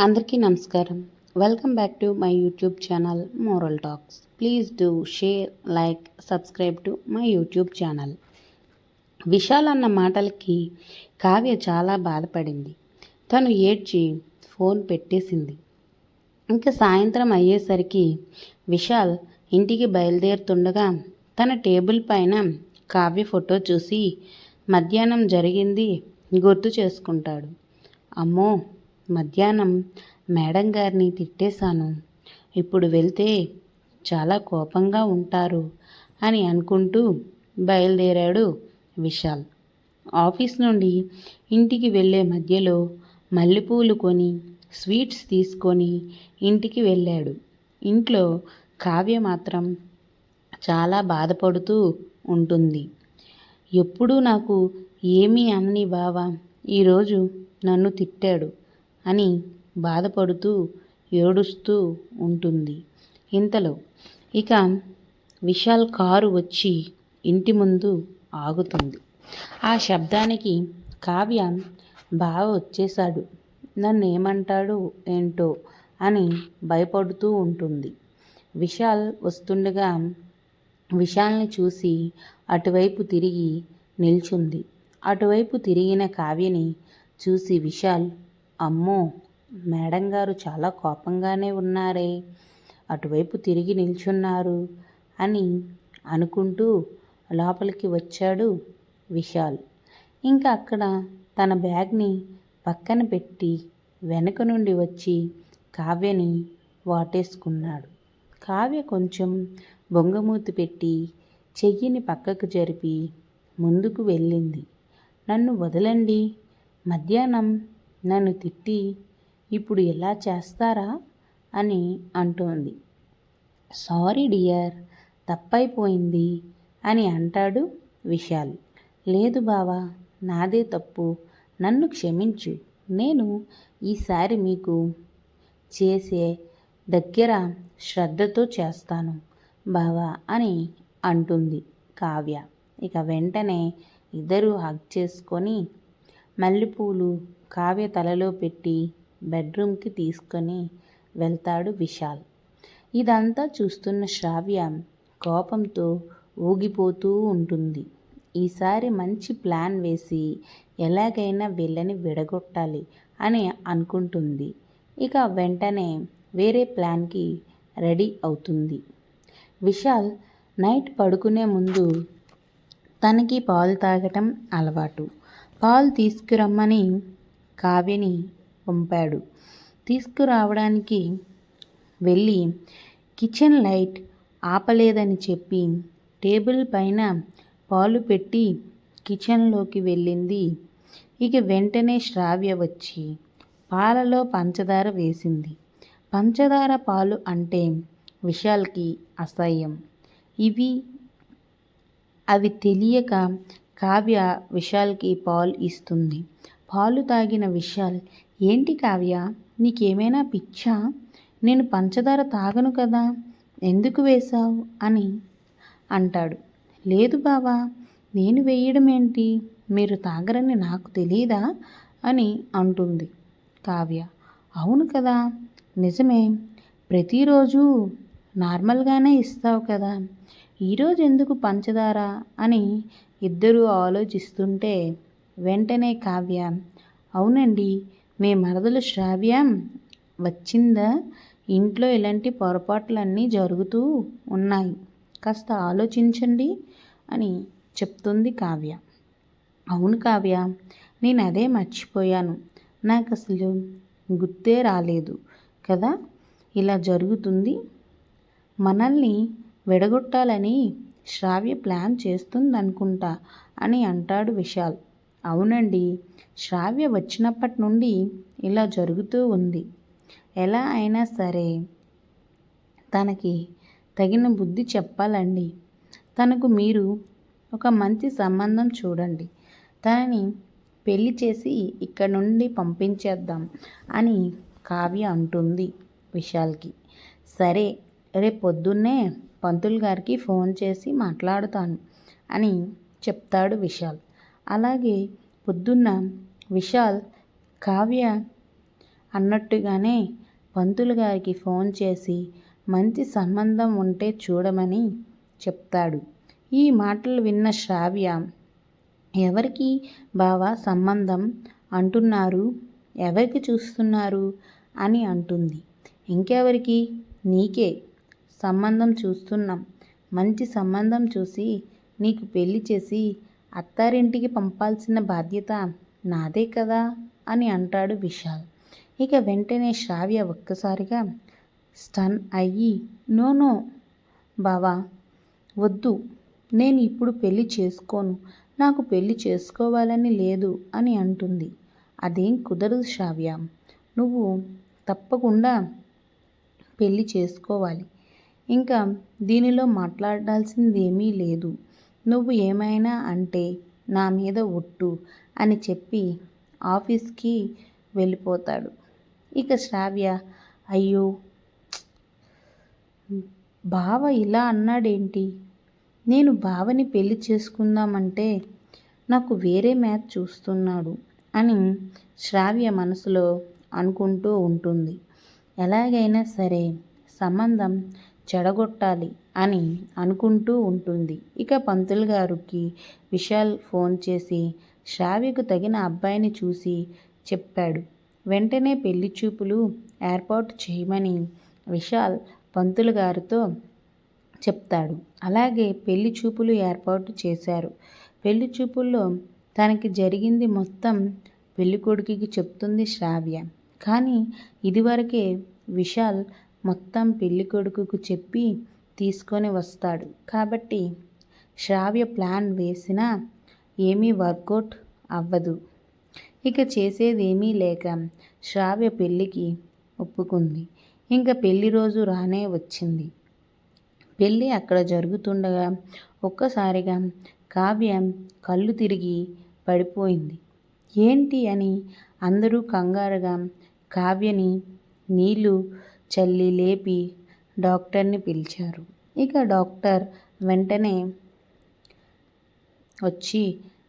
అందరికీ నమస్కారం. Welcome back to my YouTube channel moral talks. Please do share, like, subscribe to my YouTube channel. Vishal అన్న మాటలకి కావ్య చాలా బాధపడింది. తను ఏడ్చి ఫోన్ పెట్టేసింది. ఇంకా సాయంత్రం అయ్యేసరికి విశాల్ ఇంటికి బయలుదేరుతుండగా తన టేబుల్ పైన కావ్య ఫోటో చూసి మధ్యాహ్నం జరిగింది గుర్తు చేసుకుంటాడు. అమ్మో, మధ్యాహ్నం మేడం గారిని తిట్టేశాను. ఇప్పుడు వెళ్తే చాలా కోపంగా ఉంటారు అని అనుకుంటూ బయలుదేరాడు విశాల్. ఆఫీస్ నుండి ఇంటికి వెళ్ళే మధ్యలో మల్లెపూలు కొని స్వీట్స్ తీసుకొని ఇంటికి వెళ్ళాడు. ఇంట్లో కావ్య మాత్రం చాలా బాధపడుతూ ఉంటుంది. ఎప్పుడూ నాకు ఏమీ అనని బావ ఈరోజు నన్ను తిట్టాడు అని బాధపడుతూ ఏడుస్తూ ఉంటుంది. ఇంతలో ఇక విశాల్ కారు వచ్చి ఇంటి ముందు ఆగుతుంది. ఆ శబ్దానికి కావ్య బావ వచ్చేశాడు, నన్ను ఏమంటాడు ఏంటో అని భయపడుతూ ఉంటుంది. విశాల్ వస్తుండగా విశాల్ని చూసి అటువైపు తిరిగి నిల్చుంది. అటువైపు తిరిగిన కావ్యని చూసి విశాల్, అమ్మో, మేడం గారు చాలా కోపంగానే ఉన్నారే, అటువైపు తిరిగి నిల్చున్నారు అని అనుకుంటూ లోపలికి వచ్చాడు విశాల్. ఇంకా అక్కడ తన బ్యాగ్ని పక్కన పెట్టి వెనక నుండి వచ్చి కావ్యని వాటేసుకున్నాడు. కావ్య కొంచెం బొంగమూతి పెట్టి చెయ్యిని పక్కకు జరిపి ముందుకు వెళ్ళింది. నన్ను వదలండి, మధ్యాహ్నం నన్ను తిట్టి ఇప్పుడు ఎలా చేస్తారా అని అంటోంది. సారీ డియర్, తప్పైపోయింది అని అంటాడు విశాల్. లేదు బావా, నాదే తప్పు, నన్ను క్షమించు, నేను ఈసారి మీకు చేసే దగ్గర శ్రద్ధతో చేస్తాను బావా అని అంటుంది కావ్య. ఇక వెంటనే ఇద్దరూ హగ్ చేసుకొని మల్లెపూలు కావ్య తలలో పెట్టి బెడ్రూమ్కి తీసుకొని వెళ్తాడు విశాల్. ఇదంతా చూస్తున్న శ్రావ్య కోపంతో ఊగిపోతూ ఉంటుంది. ఈసారి మంచి ప్లాన్ వేసి ఎలాగైనా వీళ్ళని విడగొట్టాలి అని అనుకుంటుంది. ఇక వెంటనే వేరే ప్లాన్కి రెడీ అవుతుంది. విశాల్ నైట్ పడుకునే ముందు తనకి పాలు తాగటం అలవాటు. పాలు తీసుకురమ్మని కావ్యని పంపాడు. తీసుకురావడానికి వెళ్ళి కిచెన్ లైట్ ఆపలేదని చెప్పి టేబుల్ పైన పాలు పెట్టి కిచెన్లోకి వెళ్ళింది. ఇక వెంటనే శ్రావ్య వచ్చి పాలలో పంచదార వేసింది. పంచదార పాలు అంటే విశాల్కి అసహ్యం. అవి తెలియక కావ్య విశాల్కి పాలు ఇస్తుంది. పాలు తాగిన విశాల్, ఏంటి కావ్య, నీకేమైనా పిచ్చా, నేను పంచదార తాగను కదా, ఎందుకు వేశావు అని అంటాడు. లేదు బావా, నేను వేయడం ఏంటి, మీరు తాగరని నాకు తెలీదా అని అంటుంది కావ్య. అవును కదా, నిజమే, ప్రతిరోజు నార్మల్గానే ఇస్తావు కదా, ఈరోజు ఎందుకు పంచదార అని ఇద్దరూ ఆలోచిస్తుంటే వెంటనే కావ్య, అవునండి, మీ మరదలు శ్రావ్య వచ్చిందా, ఇంట్లో ఇలాంటి పొరపాట్లన్నీ జరుగుతూ ఉన్నాయి, కాస్త ఆలోచించండి అని చెప్తుంది కావ్య. అవును కావ్య, నేను అదే మర్చిపోయాను, నాకు అసలు గుర్తే రాలేదు కదా, ఇలా జరుగుతుంది, మనల్ని విడగొట్టాలని శ్రావ్య ప్లాన్ చేస్తుందనుకుంటా అని అంటాడు విశాల్. అవునండి, శ్రావ్య వచ్చినప్పటి నుండి ఇలా జరుగుతూ ఉంది, ఎలా అయినా సరే తనకి తగిన బుద్ధి చెప్పాలండి, తనకు మీరు ఒక మంచి సంబంధం చూడండి, తనని పెళ్లి చేసి ఇక్కడ నుండి పంపించేద్దాం అని కావ్య అంటుంది విశాల్కి. సరే, రేపు పొద్దున్నే పంతులు గారికి ఫోన్ చేసి మాట్లాడుతాను అని చెప్తాడు విశాల్. అలాగే పొద్దున్న విశాల్ కావ్య అన్నట్టుగానే పంతులు గారికి ఫోన్ చేసి మంచి సంబంధం ఉంటే చూడమని చెప్తాడు. ఈ మాటలు విన్న శ్రావ్య, ఎవరికి బావా సంబంధం అంటున్నారు, ఎవరికి చూస్తున్నారు అని అంటుంది. ఇంకెవరికి, నీకే సంబంధం చూస్తున్నాం. మంచి సంబంధం చూసి నీకు పెళ్లి చేసి అత్తారింటికి పంపాల్సిన బాధ్యత నాదే కదా అని అంటాడు విశాల్. ఇక వెంటనే శ్రావ్య ఒక్కసారిగా స్టన్ అయ్యి, నో నో బావా, వద్దు, నేను ఇప్పుడు పెళ్లి చేసుకోను, నాకు పెళ్లి చేసుకోవాలని లేదు అని అంటుంది. అదేం కుదరదు శ్రావ్య, నువ్వు తప్పకుండా పెళ్లి చేసుకోవాలి. ఇంకా దీనిలో మాట్లాడాల్సిందేమీ లేదు. నువ్వు ఏమైనా అంటే నా మీద ఒట్టు అని చెప్పి ఆఫీస్కి వెళ్ళిపోతాడు. ఇక శ్రావ్య, అయ్యో బావ ఇలా అన్నాడేంటి, నేను బావని పెళ్లి చేసుకుందామంటే నాకు వేరే మ్యాచ్ చూస్తున్నాడు అని శ్రావ్య మనసులో అనుకుంటూ ఉంటుంది. ఎలాగైనా సరే సంబంధం చెడగొట్టాలి అని అనుకుంటూ ఉంటుంది. ఇక పంతులు గారికి విశాల్ ఫోన్ చేసి శ్రావ్యకు తగిన అబ్బాయిని చూసి చెప్పాడు. వెంటనే పెళ్లి చూపులు ఏర్పాటు చేయమని విశాల్ పంతులు గారితో చెప్తాడు. అలాగే పెళ్లి చూపులు ఏర్పాటు చేశారు. పెళ్లి చూపుల్లో తనకి జరిగింది మొత్తం పెళ్ళికొడుకుకి చెప్తుంది శ్రావ్య. కానీ ఇదివరకే విశాల్ మొత్తం పెళ్ళికొడుకుకు చెప్పి తీసుకొని వస్తాడు. కాబట్టి శ్రావ్య ప్లాన్ వేసినా ఏమీ వర్కౌట్ అవ్వదు. ఇక చేసేదేమీ లేక శ్రావ్య పెళ్ళికి ఒప్పుకుంది. ఇంకా పెళ్లి రోజు రానే వచ్చింది. పెళ్ళి అక్కడ జరుగుతుండగా ఒక్కసారిగా కావ్య కళ్ళు తిరిగి పడిపోయింది. ఏంటి అని అందరూ కంగారుగా కావ్యని నీళ్లు చల్లి లేపి డాక్టర్ని పిలిచారు. ఇక డాక్టర్ వెంటనే వచ్చి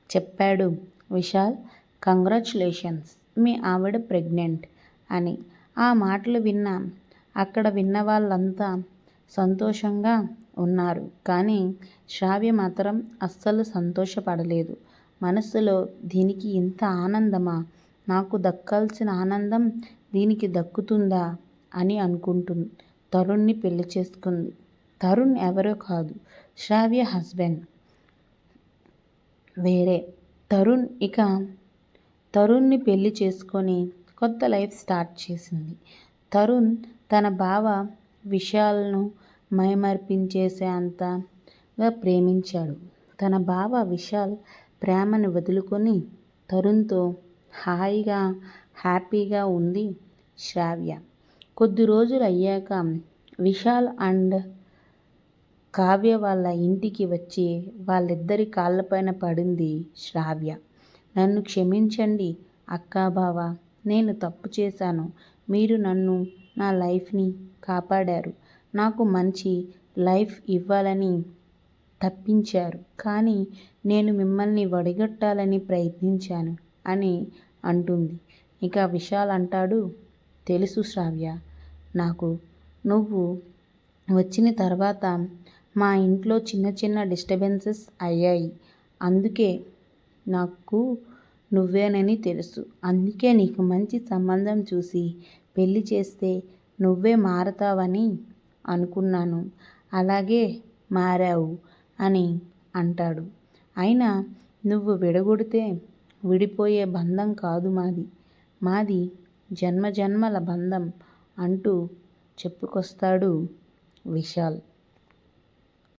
చెప్పాడు, విశాల్, కంగ్రాచులేషన్స్, మీ ఆవిడ ప్రెగ్నెంట్ అని. ఆ మాటలు అక్కడ విన్న వాళ్ళంతా సంతోషంగా ఉన్నారు. కానీ శ్రావ్య మాత్రం అస్సలు సంతోషపడలేదు. మనస్సులో దీనికి ఇంత ఆనందమా, నాకు దక్కాల్సిన ఆనందం దీనికి దక్కుతుందా అని అనుకుంటూ తరుణ్ని పెళ్లి చేసుకుంది. తరుణ్ ఎవరో కాదు, శ్రావ్య హస్బెండ్ వేరే తరుణ్. ఇక తరుణ్ని పెళ్లి చేసుకొని కొత్త లైఫ్ స్టార్ట్ చేసింది. తరుణ్ తన బావ విశాల్ను మైమర్పించేసే అంతగా ప్రేమించాడు. తన బావ విశాల్ ప్రేమను వదులుకొని తరుణ్తో హాయిగా హ్యాపీగా ఉంది శ్రావ్య. కొద్ది రోజులు అయ్యాక విశాల్ అండ్ కావ్య వాళ్ళ ఇంటికి వచ్చి వాళ్ళిద్దరి కాళ్ళపైన పడింది శ్రావ్య. నన్ను క్షమించండి అక్కా బావ, నేను తప్పు చేశాను. మీరు నన్ను, నా లైఫ్ని కాపాడారు. నాకు మంచి లైఫ్ ఇవ్వాలని తప్పించారు. కానీ నేను మిమ్మల్ని వడిగట్టాలని ప్రయత్నించాను అని అంటుంది. ఇక విశాల్ అంటాడు, తెలుసు శ్రావ్య, నాకు నువ్వు వచ్చిన తర్వాత మా ఇంట్లో చిన్న చిన్న డిస్టర్బెన్సెస్ అయ్యాయి. అందుకే నాకు నువ్వేనని తెలుసు. అందుకే నీకు మంచి సంబంధం చూసి పెళ్లి చేస్తే నువ్వే మారతావని అనుకున్నాను. అలాగే మారావు అని అంటాడు. అయినా నువ్వు విడగొడితే విడిపోయే బంధం కాదు మాది, మాది జన్మజన్మల బంధం అంటూ చెప్పుకొస్తాడు విశాల్.